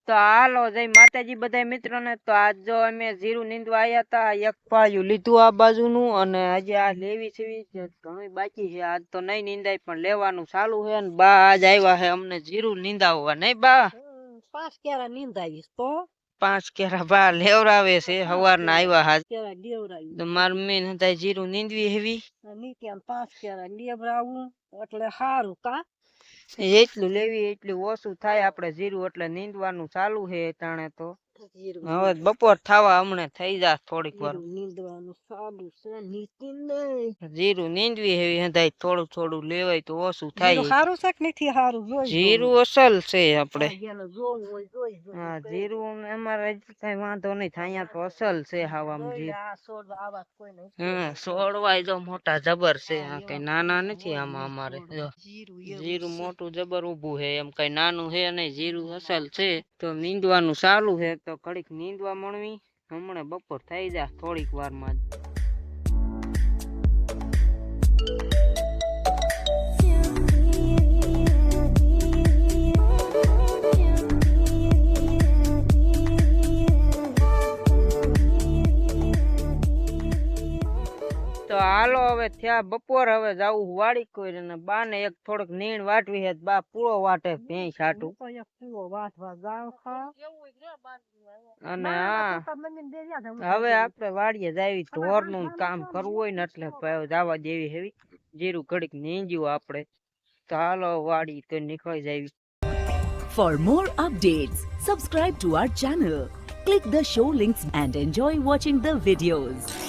તો હાલો જય માતાજી બધા મિત્રોને। તો આજ જો અમે જીરું નીંદવા આવ્યા હતા, એક પાયું લીધું આ બાજુનું અને આજે આ લેવી છે ઘણી બાકી છે। આજ તો નહીં નીંદાય પણ લેવાનું ચાલુ છે ને બા આજ આવ્યા છે અમને જીરું નીંદાવવા। નહીં બા? 5 કેરા નીંદાવીશ તો 5 કેરા બા લેવરાવે છે, સવારના આવ્યા હાજ કેરા લેવરાવી તો માર મમ્મી ને જીરું નીંદવી હેવી નીત્યાન 5 કેરા લેવરાવું એટલે સારું કા એટલું લેવી એટલું ઓછું થાય આપણે જીરું એટલે નીંદવાનું ચાલુ છે તાણે। તો હવે બપોર થવા હમણાં થઈ જાય થોડીક વાર નીંદવાનું ચાલુ છે નીતિન જીરું નીંદવી હેવી હંધાય થોડું થોડું લેવાય તો ઓછું થાય। સારું છે કે નથી સારું જોઈ જીરું અસલ છે આપણે જોવું હોય જોઈ હા જીરું અમારે કઈ વાંધો નહીં થાય, અહીંયા તો અસલ છે હાવ સોળવાય જો મોટા જબર છે, આ કઈ નાના નથી આમાં અમારે જીરું મોટું જબર ઉભું છે, એમ કઈ નાનું છે નહીં, જીરું અસલ છે। તો નીંદવાનું ચાલુ છે તો ઘડીક નીંદવા મળવી હમણાં બપોર થઈ જાય થોડીક વારમાં જ। તો હાલો હવે થયા બપોર, હવે જાવું વાડી કોઈ ને બા ને એક થોડુંક નીણ વાટવી છે, બા પૂળો વાટે ભેંસ હાટું અને હા હવે આપણે વાડીએ જાવી ઢોર નું કામ કરવું હોય ને એટલે જવા દેવી હેવી જીરું ઘડીક નીંજ્યું આપણે। તો હાલો વાડી તો નીકળી જાવી। For more updates, subscribe to our channel, click the show links and enjoy watching the videos.